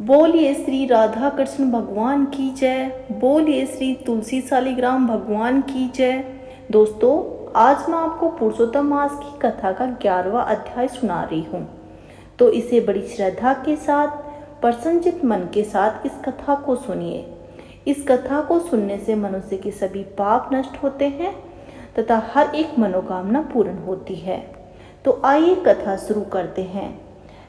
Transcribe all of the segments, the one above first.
बोलिए श्री राधा कृष्ण भगवान की जय। बोलिए श्री तुलसी शालिग्राम भगवान की जय। दोस्तों, आज मैं आपको पुरुषोत्तम मास की कथा का 11वां अध्याय सुना रही हूँ। तो इसे बड़ी श्रद्धा के साथ, प्रसन्नचित मन के साथ इस कथा को सुनिए। इस कथा को सुनने से मनुष्य के सभी पाप नष्ट होते हैं तथा हर एक मनोकामना पूर्ण होती है। तो आइए कथा शुरू करते हैं।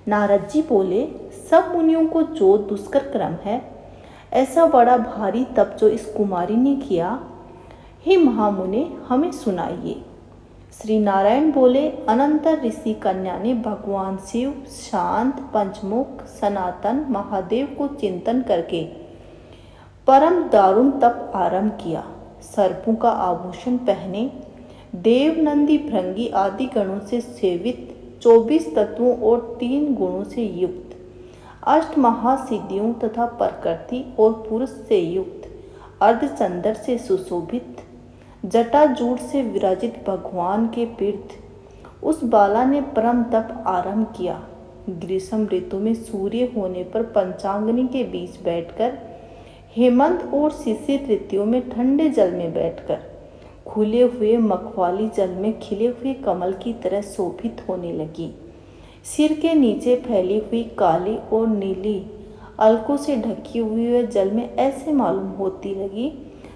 नारद जी बोले, सब मुनियों को जो दुष्कर क्रम है, ऐसा बड़ा भारी तप जो इस कुमारी ने किया, हे महामुने हमें सुनाइए। श्री नारायण बोले, अनंतर ऋषि कन्या ने भगवान शिव, शांत, पंचमुख, सनातन महादेव को चिंतन करके परम दारुण तप आरंभ किया। सर्पों का आभूषण पहने, देव, नंदी, भृंगी आदि गणों से सेवित, 24 तत्वों और 3 गुणों से युक्त, 8 महासिद्धियों तथा प्रकृति और पुरुष से युक्त, अर्धचंद्र से सुशोभित, जटाजूट से विराजित भगवान के पीठ उस बाला ने परम तप आरंभ किया। ग्रीष्म ऋतु में सूर्य होने पर पंचाग्नि के बीच बैठकर, हेमंत और शिशिर ऋतुओं में ठंडे जल में बैठकर, खुले हुए मखवाली जल में खिले हुए कमल की तरह शोभित होने लगी। सिर के नीचे फैली हुई काली और नीली अलकों से ढकी हुई वह जल में ऐसे मालूम होती लगी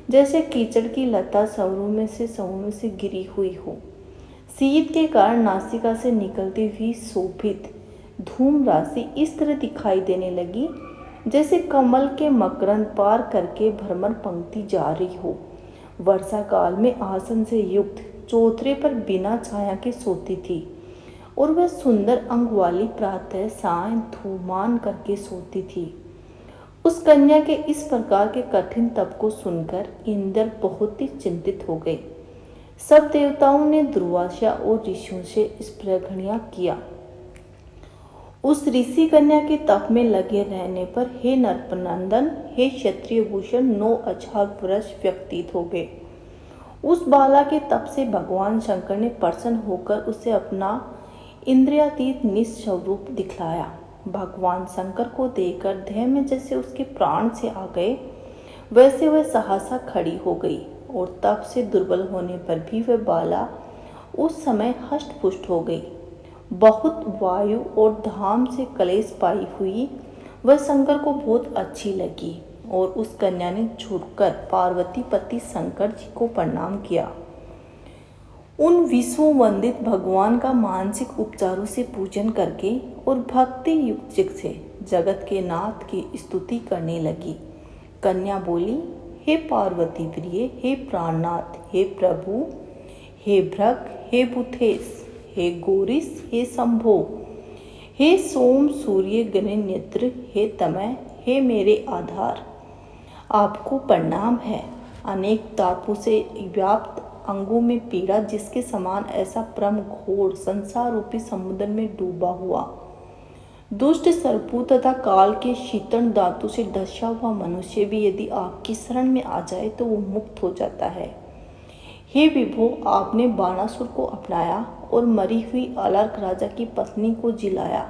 जैसे कीचड़ की लता सरों में से गिरी हुई हो। शीत के कारण नासिका से निकलती हुई शोभित धूम राशि इस तरह दिखाई देने लगी जैसे कमल के मकरंद पार करके भ्रमर पंक्ति जा रही हो। वर्षा काल में आसन से युक्त चौतरे पर बिना छाया के सोती थी और वह सुंदर अंग वाली प्रातः साय धूमान करके सोती थी। उस कन्या के इस प्रकार के कठिन तप को सुनकर इंद्र बहुत ही चिंतित हो गए। सब देवताओं ने दुर्वासा और ऋषियों से इस प्रगणिया किया। उस ऋषि कन्या के तप में लगे रहने पर हे नरपनंदन, हे क्षत्रिय भूषण, 9 अछाग वर्ष व्यतीत हो गए। उस बाला के तप से भगवान शंकर ने प्रसन्न होकर उसे अपना इंद्रियातीत निस्वरूप दिखलाया। भगवान शंकर को देखकर देह में जैसे उसके प्राण से आ गए, वैसे वह सहसा खड़ी हो गई और तप से दुर्बल होने पर भी वह बाला उस समय हष्ट पुष्ट हो गई। बहुत वायु और धाम से कलेश पाई हुई वह शंकर को बहुत अच्छी लगी और उस कन्या ने झुककर पार्वती पति शंकर जी को प्रणाम किया। उन विश्व वंदित भगवान का मानसिक उपचारों से पूजन करके और भक्ति युक्त चित्त से जगत के नाथ की स्तुति करने लगी। कन्या बोली, हे पार्वती प्रिय, हे प्राणनाथ, हे प्रभु, हे भ्रग, हे बुथेश, हे गौरीश, हे शंभो, हे सोम सूर्य गणनेत्र, हे तमय, हे मेरे आधार, आपको प्रणाम है। अनेक तापों से व्याप्त अंगों में पीड़ा जिसके समान ऐसा परम घोर संसार रूपी समुद्र में डूबा हुआ, दुष्ट सर्पों तथा काल के शीतल दांतों से धंसा हुआ मनुष्य भी यदि आपकी शरण में आ जाए तो वो मुक्त हो जाता है। हे विभो, आपने बाणासुर को अपनाया और मरी हुई अलर्क राजा की पत्नी को जिलाया।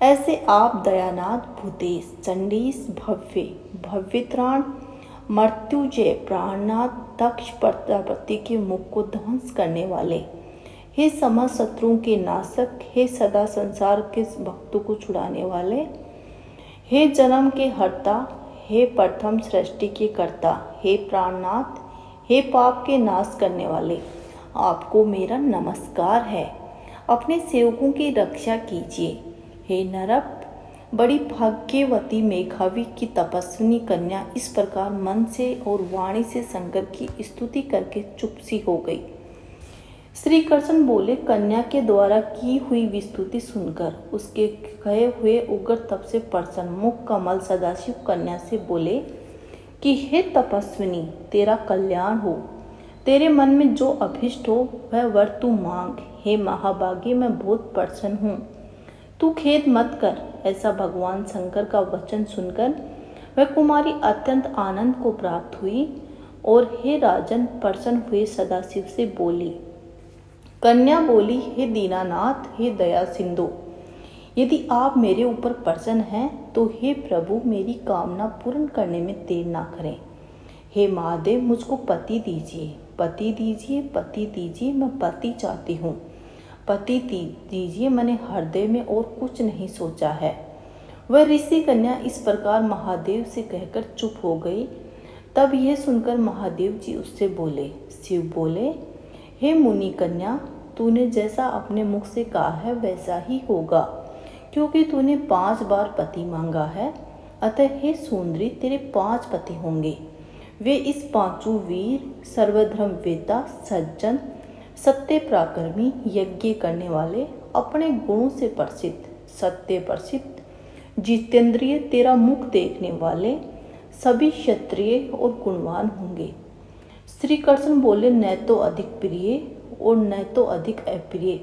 ऐसे आप दयानाथ, भूतेश, चंडीस, भव्य, भव्यत्राण, मृत्युजय, प्राणनाथ, दक्ष प्रजापति के मुख को ध्वंस करने वाले, हे समस्त शत्रुओं के नाशक, हे सदा संसार के भक्तों को छुड़ाने वाले, हे जन्म के हर्ता, हे प्रथम सृष्टि के कर्ता, हे प्राणनाथ, हे पाप के नाश करने वाले, आपको मेरा नमस्कार है। अपने सेवकों की रक्षा कीजिए। हे नरप, बड़ी भाग्यवती मेघावी की तपस्विनी कन्या इस प्रकार मन से और वाणी से शंकर की स्तुति करके चुप सी हो गई। श्री कृष्ण बोले, कन्या के द्वारा की हुई विस्तुति सुनकर उसके गए हुए उग्र तप से प्रसन्न मुख कमल सदाशिव कन्या से बोले कि हे तपस्विनी, तेरा कल्याण हो। तेरे मन में जो अभिष्ट हो वह वर तू मांग। हे महाभागी, मैं बहुत प्रसन्न हूँ, तू खेद मत कर। ऐसा भगवान शंकर का वचन सुनकर वह कुमारी अत्यंत आनंद को प्राप्त हुई और हे राजन, प्रसन्न हुए सदाशिव से बोली। कन्या बोली, हे दीनानाथ, हे दया सिंधु, यदि आप मेरे ऊपर प्रसन्न हैं तो हे प्रभु मेरी कामना पूर्ण करने में देर ना करें। हे महादेव मुझको पति दीजिए, पति दीजिए, पति दीजिए, मैं पति चाहती हूँ, पति दीजिए, मैंने हृदय में और कुछ नहीं सोचा है। वह ऋषि कन्या इस प्रकार महादेव से कहकर चुप हो गई। तब यह सुनकर महादेव जी उससे बोले, शिव बोले, हे मुनि कन्या, तूने जैसा अपने मुख से कहा है वैसा ही होगा, क्योंकि तूने 5 बार पति मांगा है। अतः हे सुंदरी, तेरे 5 पति होंगे। वे इस 5 वीर, सर्वधर्म वेता, सज्जन, सत्य पराक्रमी, यज्ञ करने वाले, अपने गुणों से प्रसिद्ध, सत्य प्रसिद्ध, जितेंद्रिय, तेरा मुख देखने वाले, सभी क्षत्रिय और गुणवान होंगे। श्री कृष्ण बोले, न तो अधिक प्रिय और न तो अधिक अप्रिय।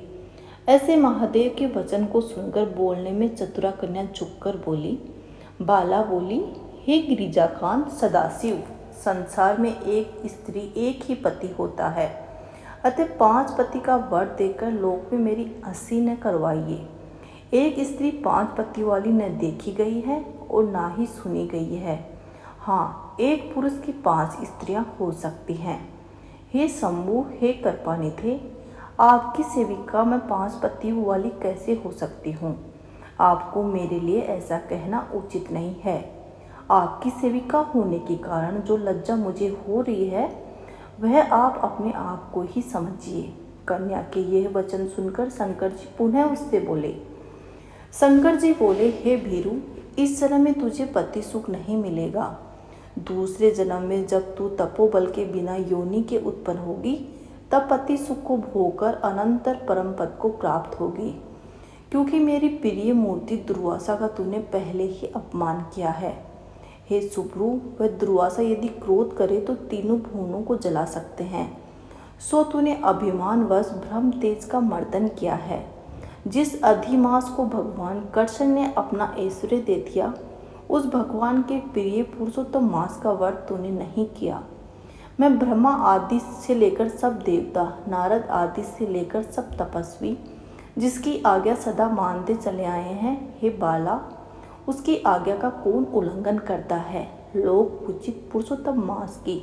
ऐसे महादेव के वचन को सुनकर बोलने में चतुरा कन्या झुककर बोली। बाला बोली, हे गिरिजाकांत सदाशिव, संसार में एक स्त्री एक ही पति होता है, अतः 5 पति का वर देकर लोक में मेरी हंसी न करवाइए। एक स्त्री 5 पति वाली न देखी गई है और ना ही सुनी गई है। हाँ, एक पुरुष की 5 स्त्रियां हो सकती हैं। हे शंभु, हे कृपानिधे, आपकी सेविका मैं 5 पति वाली कैसे हो सकती हूँ? आपको मेरे लिए ऐसा कहना उचित नहीं है। आपकी सेविका होने के कारण जो लज्जा मुझे हो रही है वह आप अपने आप को ही समझिए। कन्या के यह वचन सुनकर शंकर जी पुनः उससे बोले। शंकर जी बोले, हे भीरू, इस जन्म में तुझे पति सुख नहीं मिलेगा। दूसरे जन्म में जब तू तपोबल के बिना योनि के उत्पन्न होगी तब पति सुख को भोगकर अनंतर परम पद को प्राप्त होगी, क्योंकि मेरी प्रिय मूर्ति दुर्वासा का तूने पहले ही अपमान किया है। हे सुब्रू, वह दुर्वासा यदि क्रोध करे तो तीनों भुवनों को जला सकते हैं। सो तूने अभिमानवश ब्रह्म तेज का मर्दन किया है। जिस अधिमास को भगवान कृष्ण ने अपना ऐश्वर्य दे दिया, उस भगवान के प्रिय पुरुषोत्तम मास का व्रत तूने नहीं किया। मैं ब्रह्मा आदि से लेकर सब देवता, नारद आदि से लेकर सब तपस्वी जिसकी आज्ञा सदा मानते चले आए हैं, हे बाला, उसकी आज्ञा का कौन उल्लंघन करता है? लोक पूजित पुरुषोत्तम मास की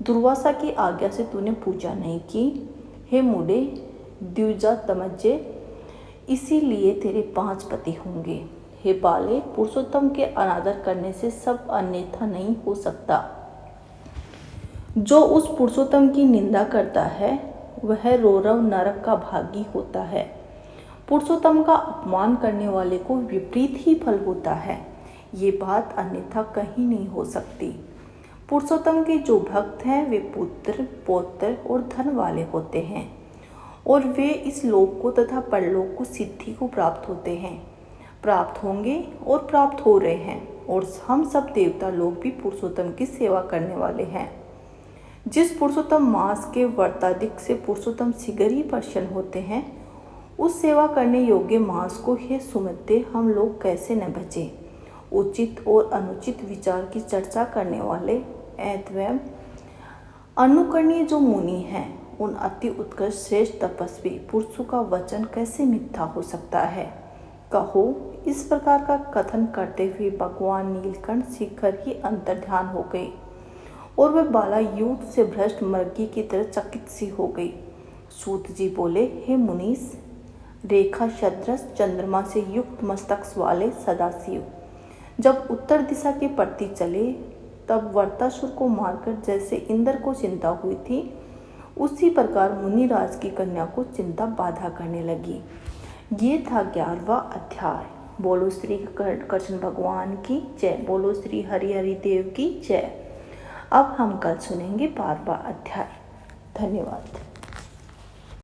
दुर्वासा की आज्ञा से तूने पूजा नहीं की। हे मूढ़े, द्विजा तमज्जे, इसीलिए तेरे 5 पति होंगे। हे बाले, पुरुषोत्तम के अनादर करने से सब अन्यथा नहीं हो सकता। जो उस पुरुषोत्तम की निंदा करता है वह रौरव नरक का भागी होता है। पुरुषोत्तम का अपमान करने वाले को विपरीत ही फल होता है। ये बात अन्यथा कहीं नहीं हो सकती। पुरुषोत्तम के जो भक्त हैं वे पुत्र, पौत्र और धन वाले होते हैं और वे इस लोक को तथा परलोक को सिद्धि को प्राप्त होते हैं, प्राप्त होंगे और प्राप्त हो रहे हैं। और हम सब देवता लोग भी पुरुषोत्तम की सेवा करने वाले हैं। जिस पुरुषोत्तम मास के व्रताधिक से पुरुषोत्तम शीघ्र ही प्रसन्न होते हैं, उस सेवा करने योग्य मास को हे सुमित्रे हम लोग कैसे न बचे। उचित और अनुचित विचार की चर्चा करने वाले एवं अनुकरणीय जो मुनि हैं, उन अति उत्कृष्ट श्रेष्ठ तपस्वी पुरुषों का वचन कैसे मिथ्या हो सकता है? कहो। इस प्रकार का कथन करते हुए भगवान नीलकंठ शीघ्र ही अंतर्ध्यान हो गए और वह बाला यूथ से भ्रष्ट मृगी की तरह चकित सी हो गई। सूत जी बोले, हे मुनीस, रेखा सदृश चंद्रमा से युक्त मस्तक वाले सदाशिव जब उत्तर दिशा के प्रति चले तब वर्तासुर को मारकर जैसे इंद्र को चिंता हुई थी, उसी प्रकार मुनिराज की कन्या को चिंता बाधा करने लगी। ये था 11वां अध्याय। बोलो श्री कृष्ण भगवान की जय। बोलो श्री हरि हरि देव की जय। अब हम कल सुनेंगे 12वां अध्याय। धन्यवाद।